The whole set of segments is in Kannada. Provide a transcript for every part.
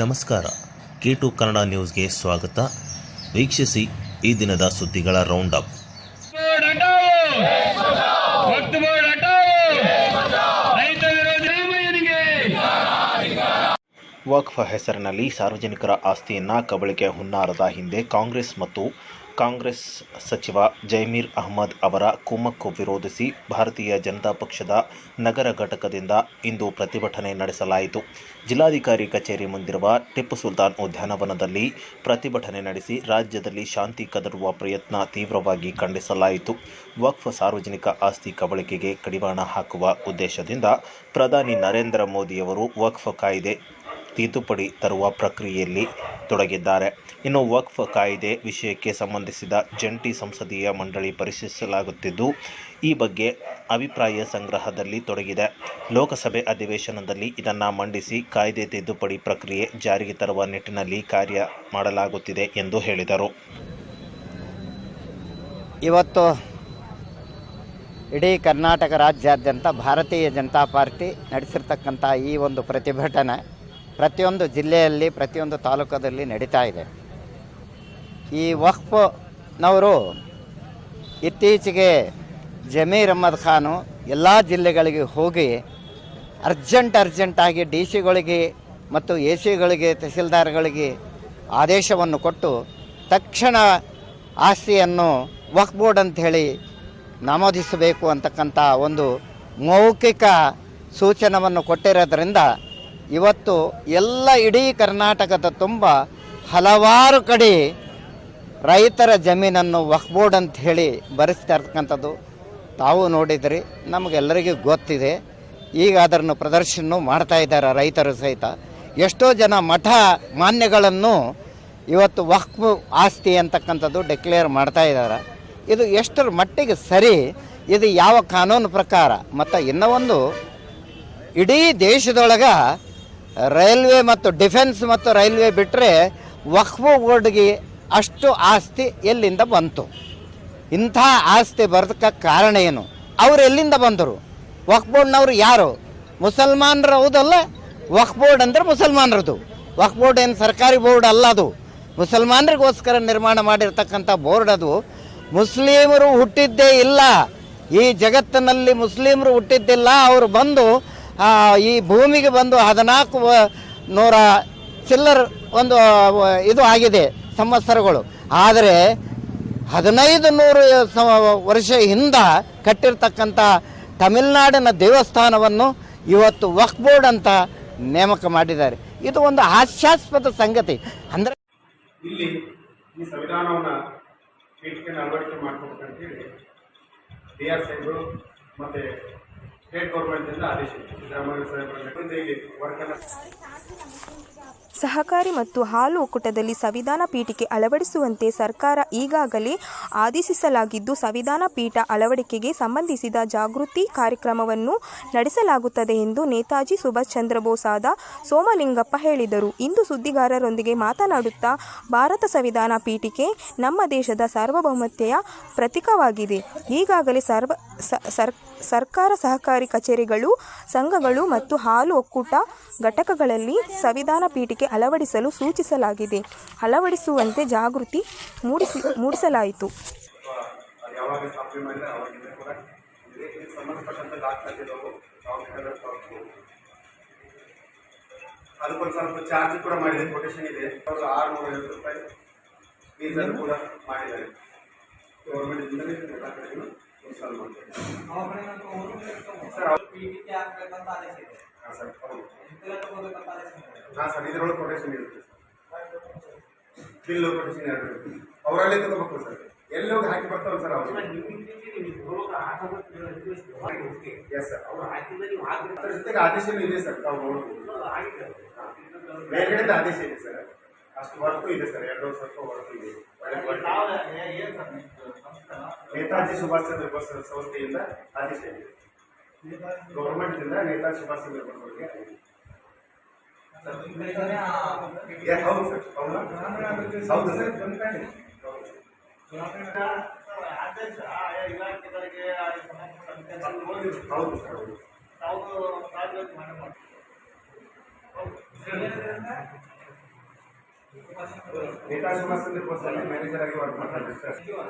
ನಮಸ್ಕಾರ. K2 ಕನ್ನಡ ನ್ಯೂಸ್ಗೆ ಸ್ವಾಗತ. ವೀಕ್ಷಿಸಿ ಈ ದಿನದ ಸುದ್ದಿಗಳ ರೌಂಡ್ ಅಪ್. ವಕ್ಫ್ ಹೆಸರಿನಲ್ಲಿ ಸಾರ್ವಜನಿಕರ ಆಸ್ತಿಯನ್ನು ಕಬಳಿಕೆ ಹುನ್ನಾರದ ಹಿಂದೆ ಕಾಂಗ್ರೆಸ್ ಸಚಿವ ಜಮೀರ್ ಅಹ್ಮದ್ ಅವರ ಕುಮ್ಮಕ್ಕು ವಿರೋಧಿಸಿ ಭಾರತೀಯ ಜನತಾ ಪಕ್ಷದ ನಗರ ಘಟಕದಿಂದ ಇಂದು ಪ್ರತಿಭಟನೆ ನಡೆಸಲಾಯಿತು. ಜಿಲ್ಲಾಧಿಕಾರಿ ಕಚೇರಿ ಮುಂದಿರುವ ಟಿಪ್ಪು ಸುಲ್ತಾನ್ ಉದ್ಯಾನವನದಲ್ಲಿ ಪ್ರತಿಭಟನೆ ನಡೆಸಿ ರಾಜ್ಯದಲ್ಲಿ ಶಾಂತಿ ಕದಡುವ ಪ್ರಯತ್ನ ತೀವ್ರವಾಗಿ ಖಂಡಿಸಲಾಯಿತು. ವಕ್ಫ್ ಸಾರ್ವಜನಿಕ ಆಸ್ತಿ ಕಬಳಿಕೆಗೆ ಕಡಿವಾಣ ಹಾಕುವ ಉದ್ದೇಶದಿಂದ ಪ್ರಧಾನಿ ನರೇಂದ್ರ ಮೋದಿಯವರು ವಕ್ಫ್ ಕಾಯ್ದೆ ತಿದ್ದುಪಡಿ ತರುವ ಪ್ರಕ್ರಿಯೆಯಲ್ಲಿ ತೊಡಗಿದ್ದಾರೆ. ಇನ್ನು ವಕ್ಫ್ ಕಾಯ್ದೆ ವಿಷಯಕ್ಕೆ ಸಂಬಂಧಿಸಿದ ಜಂಟಿ ಸಂಸದೀಯ ಮಂಡಳಿ ಪರಿಶೀಲಿಸಲಾಗುತ್ತಿದ್ದು, ಈ ಬಗ್ಗೆ ಅಭಿಪ್ರಾಯ ಸಂಗ್ರಹದಲ್ಲಿ ತೊಡಗಿದೆ. ಲೋಕಸಭೆ ಅಧಿವೇಶನದಲ್ಲಿ ಇದನ್ನು ಮಂಡಿಸಿ ಕಾಯ್ದೆ ತಿದ್ದುಪಡಿ ಪ್ರಕ್ರಿಯೆ ಜಾರಿಗೆ ತರುವ ನಿಟ್ಟಿನಲ್ಲಿ ಕಾರ್ಯ ಮಾಡಲಾಗುತ್ತಿದೆ ಎಂದು ಹೇಳಿದರು. ಇವತ್ತು ಇಡೀ ಕರ್ನಾಟಕ ರಾಜ್ಯಾದ್ಯಂತ ಭಾರತೀಯ ಜನತಾ ಪಾರ್ಟಿ ನಡೆಸಿರ್ತಕ್ಕಂಥ ಈ ಒಂದು ಪ್ರತಿಭಟನೆ ಪ್ರತಿಯೊಂದು ಜಿಲ್ಲೆಯಲ್ಲಿ ಪ್ರತಿಯೊಂದು ತಾಲೂಕದಲ್ಲಿ ನಡೀತಾ ಇದೆ. ಈ ವಕ್ಫ್ನವರು ಇತ್ತೀಚೆಗೆ ಜಮೀರ್ ಅಹ್ಮದ್ ಖಾನು ಎಲ್ಲ ಜಿಲ್ಲೆಗಳಿಗೆ ಹೋಗಿ ಅರ್ಜೆಂಟಾಗಿ ಡಿ ಸಿಗಳಿಗೆ ಮತ್ತು ಎ ಸಿಗಳಿಗೆ ತಹಸೀಲ್ದಾರ್ಗಳಿಗೆ ಆದೇಶವನ್ನು ಕೊಟ್ಟು ತಕ್ಷಣ ಆಸ್ತಿಯನ್ನು ವಕ್ಫ್ ಬೋರ್ಡ್ ಅಂಥೇಳಿ ನಮೂದಿಸಬೇಕು ಅಂತಕ್ಕಂಥ ಒಂದು ಮೌಖಿಕ ಸೂಚನವನ್ನು ಕೊಟ್ಟಿರೋದ್ರಿಂದ ಇವತ್ತು ಎಲ್ಲ ಇಡೀ ಕರ್ನಾಟಕದ ತುಂಬ ಹಲವಾರು ಕಡೆ ರೈತರ ಜಮೀನನ್ನು ವಕ್ಫ್ ಬೋರ್ಡ್ ಅಂತ ಹೇಳಿ ಬರೆಸ್ತಾ ಇರ್ತಕ್ಕಂಥದ್ದು ತಾವು ನೋಡಿದ್ರಿ, ನಮಗೆಲ್ಲರಿಗೂ ಗೊತ್ತಿದೆ. ಈಗ ಅದನ್ನು ಪ್ರದರ್ಶನ ಮಾಡ್ತಾ ಇದ್ದಾರೆ ರೈತರು ಸಹಿತ. ಎಷ್ಟೋ ಜನ ಮಠ ಮಾನ್ಯಗಳನ್ನು ಇವತ್ತು ವಕ್ಫ್ ಆಸ್ತಿ ಅಂತಕ್ಕಂಥದ್ದು ಡಿಕ್ಲೇರ್ ಮಾಡ್ತಾ ಇದ್ದಾರೆ. ಇದು ಎಷ್ಟರ ಮಟ್ಟಿಗೆ ಸರಿ, ಇದು ಯಾವ ಕಾನೂನು ಪ್ರಕಾರ? ಮತ್ತು ಇನ್ನೂ ಒಂದು, ಇಡೀ ದೇಶದೊಳಗೆ ರೈಲ್ವೆ ಮತ್ತು ಡಿಫೆನ್ಸ್ ಮತ್ತು ರೈಲ್ವೆ ಬಿಟ್ಟರೆ ವಕ್ಫ್ ಬೋರ್ಡ್ಗೆ ಅಷ್ಟು ಆಸ್ತಿ ಎಲ್ಲಿಂದ ಬಂತು? ಇಂಥ ಆಸ್ತಿ ಬರೋದಕ್ಕೆ ಕಾರಣ ಏನು? ಅವರು ಎಲ್ಲಿಂದ ಬಂದರು? ವಕ್ಫ್ ಬೋರ್ಡ್ನವರು ಯಾರು? ಮುಸಲ್ಮಾನರು ಹೌದಲ್ಲ? ವಕ್ಫ್ ಬೋರ್ಡ್ ಅಂದರೆ ಮುಸಲ್ಮಾನರದು. ವಕ್ಫ್ ಬೋರ್ಡ್ ಏನು ಸರ್ಕಾರಿ ಬೋರ್ಡ್ ಅಲ್ಲ, ಅದು ಮುಸಲ್ಮಾನರಿಗೋಸ್ಕರ ನಿರ್ಮಾಣ ಮಾಡಿರ್ತಕ್ಕಂಥ ಬೋರ್ಡ್. ಅದು ಮುಸ್ಲಿಮರು ಹುಟ್ಟಿದ್ದೇ ಇಲ್ಲ, ಈ ಜಗತ್ತಿನಲ್ಲಿ ಮುಸ್ಲಿಮರು ಹುಟ್ಟಿದ್ದಿಲ್ಲ. ಅವರು ಬಂದು ಈ ಭೂಮಿಗೆ ಬಂದು 1400 ಚಿಲ್ಲರ್ ಒಂದು ಇದು ಆಗಿದೆ ಸಂವತ್ಸರಗಳು. ಆದರೆ 1500 ವರ್ಷ ಹಿಂದೆ ಕಟ್ಟಿರ್ತಕ್ಕಂಥ ತಮಿಳುನಾಡಿನ ದೇವಸ್ಥಾನವನ್ನು ಇವತ್ತು ವಕ್ಫ್ ಬೋರ್ಡ್ ಅಂತ ನೇಮಕ ಮಾಡಿದ್ದಾರೆ. ಇದು ಒಂದು ಹಾಸ್ಯಾಸ್ಪದ ಸಂಗತಿ. ಅಂದರೆ ಇಲ್ಲಿ ಈ ಸಂವಿಧಾನವನ್ನು ಪೀಠಕ್ಕೆ ಅಳವಡಿಕೆ ಮಾಡ್ಕೋಬೇಕಂತೇಳಿ DR ಸಾಹೇಬರು ಮತ್ತು ಸ್ಟೇಟ್ ಗೌರ್ಮೆಂಟಿಂದ ಆದೇಶ ಸಹಕಾರಿ ಮತ್ತು ಹಾಲು ಒಕ್ಕೂಟದಲ್ಲಿ ಸಂವಿಧಾನ ಪೀಠಿಕೆ ಅಳವಡಿಸುವಂತೆ ಸರ್ಕಾರ ಈಗಾಗಲೇ ಆದೇಶಿಸಲಾಗಿದ್ದು, ಸಂವಿಧಾನ ಪೀಠ ಅಳವಡಿಕೆಗೆ ಸಂಬಂಧಿಸಿದ ಜಾಗೃತಿ ಕಾರ್ಯಕ್ರಮವನ್ನು ನಡೆಸಲಾಗುತ್ತದೆ ಎಂದು ನೇತಾಜಿ ಸುಭಾಷ್ ಚಂದ್ರ ಬೋಸಾದ ಸೋಮಲಿಂಗಪ್ಪ ಹೇಳಿದರು. ಇಂದು ಸುದ್ದಿಗಾರರೊಂದಿಗೆ ಮಾತನಾಡುತ್ತಾ, ಭಾರತ ಸಂವಿಧಾನ ಪೀಠಿಕೆ ನಮ್ಮ ದೇಶದ ಸಾರ್ವಭೌಮತೆಯ ಪ್ರತೀಕವಾಗಿದೆ. ಈಗಾಗಲೇ ಸರ್ಕಾರ, ಸಹಕಾರಿ ಕಚೇರಿಗಳು, ಸಂಘಗಳು ಮತ್ತು ಹಾಲು ಒಕ್ಕೂಟ ಘಟಕಗಳಲ್ಲಿ ಸಂವಿಧಾನ ಪೀಠಿಕೆ ಅಳವಡಿಸಲು ಸೂಚಿಸಲಾಗಿದೆ. ಅಳವಡಿಸುವಂತೆ ಜಾಗೃತಿ ಮೂಡಿಸಲಾಯಿತು. ಅದಕ್ಕೊಂದು ಸ್ವಲ್ಪ ಚಾರ್ಜ್ ಕೂಡ ಮಾಡಿದೆ, ಕೊಟೇಶನ್ ಇದೆ. 650 ರೂಪಾಯಿ ಫೀಸನ್ನು ಕೂಡ ಮಾಡಿದ್ದಾರೆ ಗೌರ್ಮೆಂಟ್. ಸರ್ ಇದರೊಳಗೆ ಕೊಟೇಶನ್ ಇರುತ್ತೆ, ಬಿಲ್ ಕೊಟೇಶನ್ ಇರುತ್ತೆ, ಅವರಲ್ಲೇ ತಗೋಬೇಕು ಸರ್. ಎಲ್ಲಿ ಹೋಗಿ ಹಾಕಿ ಬರ್ತಾವೆ ಸರ್ ಅವರು. ಎಸ್ ಸರ್, ಅದ್ರ ಜೊತೆಗೆ ಆದೇಶನೂ ಇದೆ ಸರ್. ತಾವು ನೋಡ್ಬೋದು, ಮೇಲ್ಗಡೆದ ಆದೇಶ ಇದೆ ಸರ್. ಅಷ್ಟು ವರ್ಕು ಇದೆ ಸರ್, 2 ಸ್ವಲ್ಪ ವರ್ಕ್ ಇದೆ. ನೇತಾಜಿ ಸುಭಾಷ್ ಚಂದ್ರ ಬೋಸ್ ಸಂಸ್ಥೆಯಿಂದ ಆದೇಶ ಇದೆ. ಗೌರ್ಮೆಂಟ್ದಿಂದ ನೇತಾಜಿ ಸುಭಾಷ್ ಚಂದ್ರ ಬೋಸ್ ಅವರಿಗೆ ಹೌದು ಸರ್. ಹೌದು ಸರ್. ಹೌದು ಸರ್. ನೇತಾ ಸುಭಾಷ್ ಪೋಸ್ಟ್ ಅಲ್ಲಿ ಮ್ಯಾನೇಜರ್ ಆಗಿ ವರ್ಕ್ ಮಾಡ್ತಾ ಇದ್ದಾರೆ ಸರ್.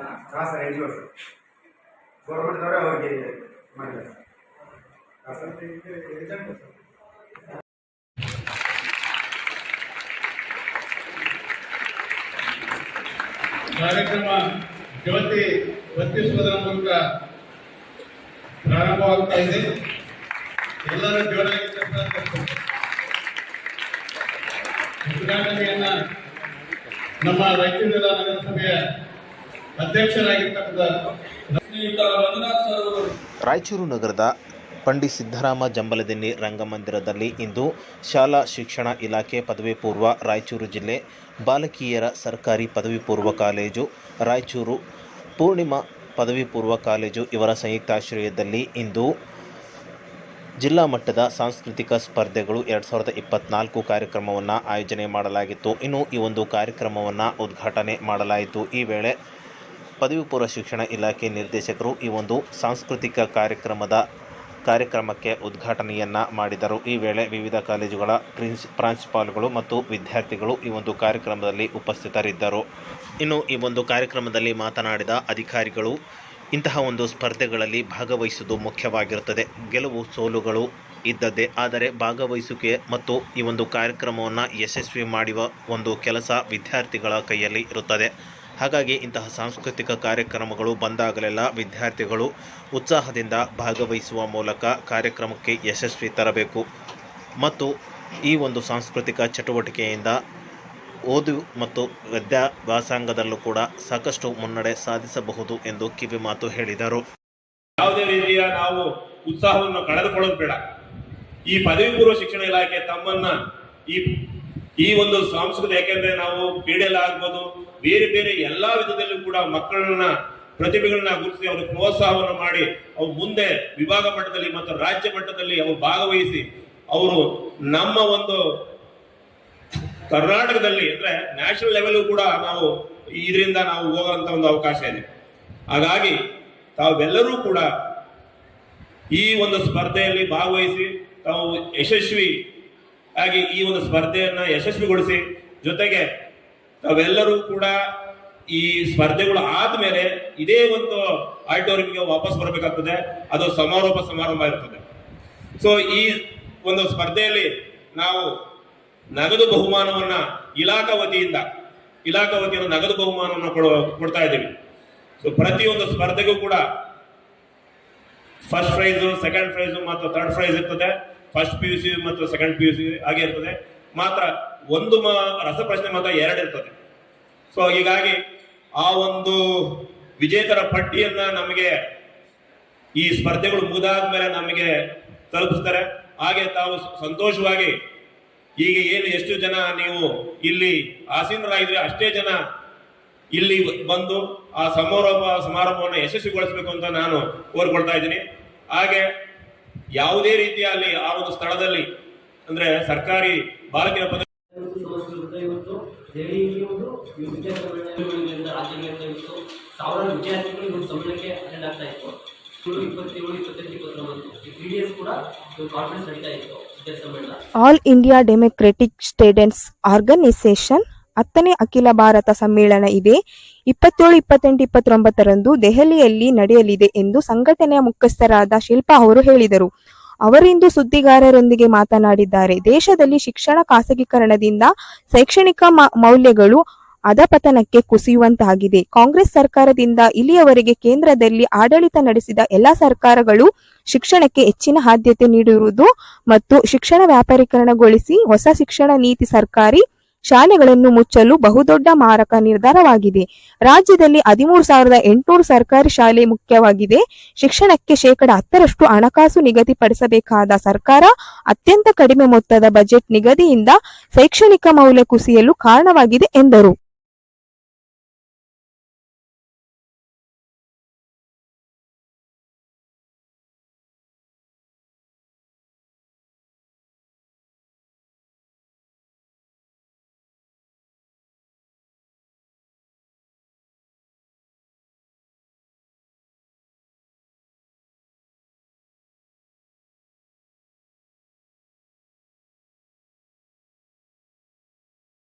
ಹಾಂ sir, N G O sir. ಗೌರ್ಮೆಂಟ್ದವರೇ ಅವ್ರಿಗೆ ಮಾಡಿದ್ದಾರೆ ಸರ್. ಹಾಂ ಸರ್. ಕಾರ್ಯಕ್ರಮ ಜ್ಯೋತಿ ವರ್ತಿಸುವುದರ ಮೂಲಕ ಪ್ರಾರಂಭವಾಗ್ತಾ ಇದೆ. ಎಲ್ಲರೂ ಜೋರಾಗಿ ಉದ್ಘಾಟನೆಯನ್ನ ನಮ್ಮ ರಾಯಚೂರು ಜಿಲ್ಲಾ ನಗರಸಭೆಯ ಅಧ್ಯಕ್ಷರಾಗಿರ್ತಕ್ಕಂಥ ಮಂಜುನಾಥ್ ಸರ್ ಅವರು ರಾಯಚೂರು ನಗರದ ಪಂಡಿತ್ ಸಿದ್ದರಾಮ ಜಂಬಲದಿನ್ನಿ ರಂಗಮಂದಿರದಲ್ಲಿ ಇಂದು ಶಾಲಾ ಶಿಕ್ಷಣ ಇಲಾಖೆ ಪದವಿ ಪೂರ್ವ ರಾಯಚೂರು ಜಿಲ್ಲೆ ಬಾಲಕಿಯರ ಸರ್ಕಾರಿ ಪದವಿ ಪೂರ್ವ ಕಾಲೇಜು ರಾಯಚೂರು ಪೂರ್ಣಿಮಾ ಪದವಿ ಪೂರ್ವ ಕಾಲೇಜು ಇವರ ಸಂಯುಕ್ತಾಶ್ರಯದಲ್ಲಿ ಇಂದು ಜಿಲ್ಲಾ ಮಟ್ಟದ ಸಾಂಸ್ಕೃತಿಕ ಸ್ಪರ್ಧೆಗಳು 2024 ಕಾರ್ಯಕ್ರಮವನ್ನು ಆಯೋಜನೆ ಮಾಡಲಾಗಿತ್ತು. ಇನ್ನು ಈ ಒಂದು ಕಾರ್ಯಕ್ರಮವನ್ನು ಉದ್ಘಾಟನೆ ಮಾಡಲಾಯಿತು. ಈ ವೇಳೆ ಪದವಿ ಪೂರ್ವ ಶಿಕ್ಷಣ ಇಲಾಖೆ ನಿರ್ದೇಶಕರು ಈ ಒಂದು ಸಾಂಸ್ಕೃತಿಕ ಕಾರ್ಯಕ್ರಮಕ್ಕೆ ಉದ್ಘಾಟನೆಯನ್ನು ಮಾಡಿದರು. ಈ ವೇಳೆ ವಿವಿಧ ಕಾಲೇಜುಗಳ ಪ್ರಾಂಶುಪಾಲಗಳು ಮತ್ತು ವಿದ್ಯಾರ್ಥಿಗಳು ಈ ಒಂದು ಕಾರ್ಯಕ್ರಮದಲ್ಲಿ ಉಪಸ್ಥಿತರಿದ್ದರು. ಇನ್ನು ಈ ಒಂದು ಕಾರ್ಯಕ್ರಮದಲ್ಲಿ ಮಾತನಾಡಿದ ಅಧಿಕಾರಿಗಳು, ಇಂತಹ ಒಂದು ಸ್ಪರ್ಧೆಗಳಲ್ಲಿ ಭಾಗವಹಿಸುವುದು ಮುಖ್ಯವಾಗಿರುತ್ತದೆ. ಗೆಲುವು ಸೋಲುಗಳು ಇದ್ದದ್ದೇ, ಆದರೆ ಭಾಗವಹಿಸುವಿಕೆ ಮತ್ತು ಈ ಒಂದು ಕಾರ್ಯಕ್ರಮವನ್ನು ಯಶಸ್ವಿ ಮಾಡುವ ಒಂದು ಕೆಲಸ ವಿದ್ಯಾರ್ಥಿಗಳ ಕೈಯಲ್ಲಿ ಇರುತ್ತದೆ. ಹಾಗಾಗಿ ಇಂತಹ ಸಾಂಸ್ಕೃತಿಕ ಕಾರ್ಯಕ್ರಮಗಳು ಬಂದಾಗಲೆಲ್ಲ ವಿದ್ಯಾರ್ಥಿಗಳು ಉತ್ಸಾಹದಿಂದ ಭಾಗವಹಿಸುವ ಮೂಲಕ ಕಾರ್ಯಕ್ರಮಕ್ಕೆ ಯಶಸ್ವಿ ತರಬೇಕು ಮತ್ತು ಈ ಒಂದು ಸಾಂಸ್ಕೃತಿಕ ಚಟುವಟಿಕೆಯಿಂದ ಓದು ಮತ್ತು ವಿದ್ಯಾಭ್ಯಾಸಂಗದಲ್ಲೂ ಕೂಡ ಸಾಕಷ್ಟು ಮುನ್ನಡೆ ಸಾಧಿಸಬಹುದು ಎಂದು ಕಿವಿಮಾತು ಹೇಳಿದರು. ಯಾವುದೇ ರೀತಿಯ ನಾವು ಉತ್ಸಾಹವನ್ನು ಕಳೆದುಕೊಳ್ಳೋದು ಬೇಡ. ಈ ಪದವಿ ಪೂರ್ವ ಶಿಕ್ಷಣ ಇಲಾಖೆ ತಮ್ಮನ್ನ ಈ ಒಂದು ಸಾಂಸ್ಕೃತಿಕ, ಯಾಕೆಂದ್ರೆ ನಾವು ಕ್ರೀಡೆಯಲ್ಲಿ ಆಗ್ಬೋದು, ಬೇರೆ ಬೇರೆ ಎಲ್ಲಾ ವಿಧದಲ್ಲೂ ಕೂಡ ಮಕ್ಕಳನ್ನ ಪ್ರತಿಭೆಗಳನ್ನ ಗುರುತಿಸಿ ಅವ್ರಿಗೆ ಪ್ರೋತ್ಸಾಹವನ್ನು ಮಾಡಿ ಅವ್ರು ಮುಂದೆ ವಿಭಾಗ ಮಟ್ಟದಲ್ಲಿ ಮತ್ತು ರಾಜ್ಯ ಮಟ್ಟದಲ್ಲಿ ಅವರು ಭಾಗವಹಿಸಿ ಅವರು ನಮ್ಮ ಒಂದು ಕರ್ನಾಟಕದಲ್ಲಿ ಅಂದ್ರೆ ನ್ಯಾಷನಲ್ ಲೆವೆಲ್ ಕೂಡ ನಾವು ಇದರಿಂದ ನಾವು ಹೋಗುವಂತ ಒಂದು ಅವಕಾಶ ಇದೆ. ಹಾಗಾಗಿ ತಾವೆಲ್ಲರೂ ಕೂಡ ಈ ಒಂದು ಸ್ಪರ್ಧೆಯಲ್ಲಿ ಭಾಗವಹಿಸಿ ತಾವು ಯಶಸ್ವಿ ಆಗಿ ಈ ಒಂದು ಸ್ಪರ್ಧೆಯನ್ನ ಯಶಸ್ವಿಗೊಳಿಸಿ, ಜೊತೆಗೆ ತಾವೆಲ್ಲರೂ ಕೂಡ ಈ ಸ್ಪರ್ಧೆಗಳು ಆದ್ಮೇಲೆ ಇದೇ ಒಂದು ಆಡಿಟೋರಿಯಂಗೆ ವಾಪಸ್ ಬರಬೇಕಾಗ್ತದೆ. ಅದು ಸಮಾರೋಪ ಸಮಾರಂಭ ಇರ್ತದೆ. ಸೊ ಈ ಒಂದು ಸ್ಪರ್ಧೆಯಲ್ಲಿ ನಾವು ನಗದು ಬಹುಮಾನವನ್ನ ಇಲಾಖಾ ವತಿಯಿಂದ ನಗದು ಬಹುಮಾನವನ್ನು ಕೊಡ್ತಾ ಇದ್ದೀವಿ. ಸೊ ಪ್ರತಿಯೊಂದು ಸ್ಪರ್ಧೆಗೂ ಕೂಡ ಫಸ್ಟ್ ಪ್ರೈಸ್, ಸೆಕೆಂಡ್ ಪ್ರೈಸ್ ಮತ್ತು ಥರ್ಡ್ ಪ್ರೈಸ್ ಇರ್ತದೆ. ಫಸ್ಟ್ PUC ಮತ್ತು ಸೆಕೆಂಡ್ PUC ಹಾಗೆ ಇರ್ತದೆ. ಮಾತ್ರ ಒಂದು ರಸಪ್ರಶ್ನೆ ಮಾತ್ರ 2 ಇರ್ತದೆ. ಸೊ ಹೀಗಾಗಿ ಆ ಒಂದು ವಿಜೇತರ ಪಟ್ಟಿಯನ್ನ ನಮಗೆ ಈ ಸ್ಪರ್ಧೆಗಳು ಮುಗಿದಾದ್ಮೇಲೆ ನಮಗೆ ತಲುಪಿಸ್ತಾರೆ. ಹಾಗೆ ತಾವು ಸಂತೋಷವಾಗಿ ಈಗ ಎಷ್ಟು ಜನ ನೀವು ಇಲ್ಲಿ ಆಸೀನರಾಗಿದ್ರೆ ಅಷ್ಟೇ ಜನ ಇಲ್ಲಿ ಬಂದು ಆ ಸಮಾರಂಭವನ್ನು ಯಶಸ್ವಿಗೊಳಿಸಬೇಕು ಅಂತ ನಾನು ಕೋರ್ಕೊಳ್ತಾ ಇದ್ದೀನಿ. ಹಾಗೆ ಯಾವುದೇ ರೀತಿಯಲ್ಲಿ ಆ ಒಂದು ಸ್ಥಳದಲ್ಲಿ ಅಂದ್ರೆ ಸರ್ಕಾರಿ ಬಾಲಕಿಯರ ಪದವಿ ಸಾವಿರಾರು ವಿದ್ಯಾರ್ಥಿಗಳು ಇವತ್ತು ಸಮ್ಮೇಳನಕ್ಕೆ ಅಟೆಂಡ್ ಆಗ್ತಾ ಇತ್ತು. 27, 28, 29 3 ಡೇಸ್ ಕೂಡ ಕಾನ್ಫರೆನ್ಸ್ ನಡೀತಾ ಇತ್ತು ಸಮ್ಮೇಳನ. All India democratic students organisation 10ನೇ ಅಖಿಲ ಭಾರತ ಸಮ್ಮೇಳನ ಇದೇ 27, 28, 29ರಂದು ದೆಹಲಿಯಲ್ಲಿ ನಡೆಯಲಿದೆ ಎಂದು ಸಂಘಟನೆಯ ಮುಖ್ಯಸ್ಥರಾದ ಶಿಲ್ಪಾ ಅವರು ಹೇಳಿದರು. ಅವರಿಂದು ಸುದ್ದಿಗಾರರೊಂದಿಗೆ ಮಾತನಾಡಿದ್ದಾರೆ. ದೇಶದಲ್ಲಿ ಶಿಕ್ಷಣ ಖಾಸಗೀಕರಣದಿಂದ ಶೈಕ್ಷಣಿಕ ಮೌಲ್ಯಗಳು ಅಧಪತನಕ್ಕೆ ಕುಸಿಯುವಂತಾಗಿದೆ. ಕಾಂಗ್ರೆಸ್ ಸರ್ಕಾರದಿಂದ ಇಲ್ಲಿಯವರೆಗೆ ಕೇಂದ್ರದಲ್ಲಿ ಆಡಳಿತ ನಡೆಸಿದ ಎಲ್ಲಾ ಸರ್ಕಾರಗಳು ಶಿಕ್ಷಣಕ್ಕೆ ಹೆಚ್ಚಿನ ಆದ್ಯತೆ ನೀಡಿರುವುದು ಮತ್ತು ಶಿಕ್ಷಣ ವ್ಯಾಪಾರೀಕರಣಗೊಳಿಸಿ ಹೊಸ ಶಿಕ್ಷಣ ನೀತಿ ಸರ್ಕಾರಿ ಶಾಲೆಗಳನ್ನು ಮುಚ್ಚಲು ಬಹುದೊಡ್ಡ ಮಾರಕ ನಿರ್ಧಾರವಾಗಿದೆ. ರಾಜ್ಯದಲ್ಲಿ 13,800 ಸರ್ಕಾರಿ ಶಾಲೆ ಮುಖ್ಯವಾಗಿದೆ. ಶಿಕ್ಷಣಕ್ಕೆ 10% ಹಣಕಾಸು ನಿಗದಿಪಡಿಸಬೇಕಾದ ಸರ್ಕಾರ ಅತ್ಯಂತ ಕಡಿಮೆ ಮೊತ್ತದ ಬಜೆಟ್ ನಿಗದಿಯಿಂದ ಶೈಕ್ಷಣಿಕ ಮೌಲ್ಯ ಕುಸಿಯಲು ಕಾರಣವಾಗಿದೆ ಎಂದರು.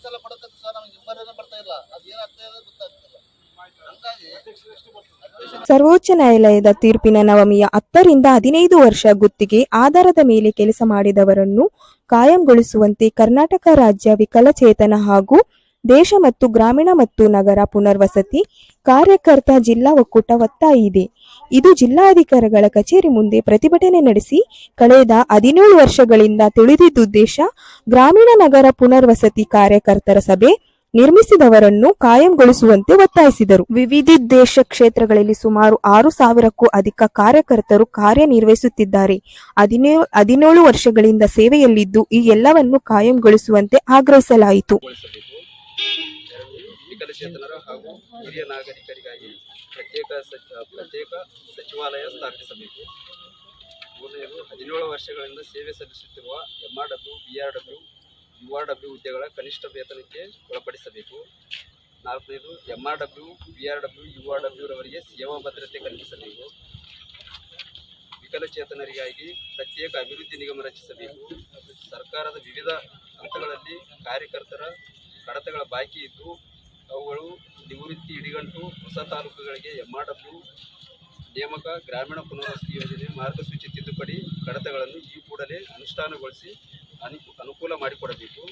ಸಲ ಕೊಡಕತ್ತು ಸರ್, ನಮ್ಗೆ ನಂಬರ್ ಬರ್ತಾ ಇಲ್ಲ, ಅದು ಏನಾಗ್ತಾ ಇದೆ ಗೊತ್ತಾಗ್ತಿಲ್ಲ. ಹಂಗಾಗಿ ಸರ್ವೋಚ್ಚ ನ್ಯಾಯಾಲಯದ ತೀರ್ಪಿನ ನವಮಿಯ 10 ರಿಂದ 15 ವರ್ಷ ಗುತ್ತಿಗೆ ಆಧಾರದ ಮೇಲೆ ಕೆಲಸ ಮಾಡಿದವರನ್ನು ಕಾಯಂಗೊಳಿಸುವಂತೆ ಕರ್ನಾಟಕ ರಾಜ್ಯ ವಿಕಲಚೇತನ ಹಾಗೂ ದೇಶ ಮತ್ತು ಗ್ರಾಮೀಣ ಮತ್ತು ನಗರ ಪುನರ್ವಸತಿ ಕಾರ್ಯಕರ್ತ ಜಿಲ್ಲಾ ಒಕ್ಕೂಟ ಒತ್ತಾಯಿಸಿದೆ. ಇದು ಜಿಲ್ಲಾಧಿಕಾರಿಗಳ ಕಚೇರಿ ಮುಂದೆ ಪ್ರತಿಭಟನೆ ನಡೆಸಿ ಕಳೆದ 17 ವರ್ಷಗಳಿಂದ ತಿಳಿದಿದ್ದುದ್ದೇಶ ಗ್ರಾಮೀಣ ನಗರ ಪುನರ್ವಸತಿ ಕಾರ್ಯಕರ್ತರ ಸಭೆ ನಿರ್ಮಿಸಿದವರನ್ನು ಕಾಯಂಗೊಳಿಸುವಂತೆ ಒತ್ತಾಯಿಸಿದರು. ವಿವಿಧೋದ್ದೇಶ ಕ್ಷೇತ್ರಗಳಲ್ಲಿ ಸುಮಾರು 6,000ಕ್ಕೂ ಅಧಿಕ ಕಾರ್ಯಕರ್ತರು ಕಾರ್ಯನಿರ್ವಹಿಸುತ್ತಿದ್ದಾರೆ. 17 ವರ್ಷಗಳಿಂದ ಸೇವೆಯಲ್ಲಿದ್ದು ಈ ಎಲ್ಲವನ್ನು ಕಾಯಂಗೊಳಿಸುವಂತೆ ಆಗ್ರಹಿಸಲಾಯಿತು. ವಿಕಲಚೇತನರ ಹಾಗೂ ಹಿರಿಯ ನಾಗರಿಕರಿಗಾಗಿ ಪ್ರತ್ಯೇಕ ಸಚಿವಾಲಯ ಸ್ಥಾಪಿಸಬೇಕು. ಮೂರನೆಯದು 17 ವರ್ಷಗಳಿಂದ ಸೇವೆ ಸಲ್ಲಿಸುತ್ತಿರುವ MRW, BRW, URW ಹುದ್ದೆಗಳ ಕನಿಷ್ಠ ವೇತನಕ್ಕೆ ಒಳಪಡಿಸಬೇಕು. 4ನೇದು MRW, BRW, URW ರವರಿಗೆ ಸೇವಾ ಭದ್ರತೆ ಕಲ್ಪಿಸಬೇಕು. ವಿಕಲಚೇತನರಿಗಾಗಿ ಪ್ರತ್ಯೇಕ ಅಭಿವೃದ್ಧಿ ನಿಗಮ ರಚಿಸಬೇಕು. ಸರ್ಕಾರದ ವಿವಿಧ ಹಂತಗಳಲ್ಲಿ ಕಾರ್ಯಕರ್ತರ ಕಡತಗಳ ಬಾಕಿ ಇದ್ದು ಅವುಗಳು ನಿವೃತ್ತಿ ಇಡಿಗಂಟು ಹೊಸ ತಾಲೂಕುಗಳಿಗೆ MRW ನೇಮಕ, ಗ್ರಾಮೀಣ ಪುನರ್ವಸತಿ ಯೋಜನೆ ಮಾರ್ಗಸೂಚಿ ತಿದ್ದುಪಡಿ ಕಡತಗಳನ್ನು ಈ ಕೂಡಲೇ ಅನುಷ್ಠಾನಗೊಳಿಸಿ ಅನುಕೂಲ ಮಾಡಿಕೊಡಬೇಕು.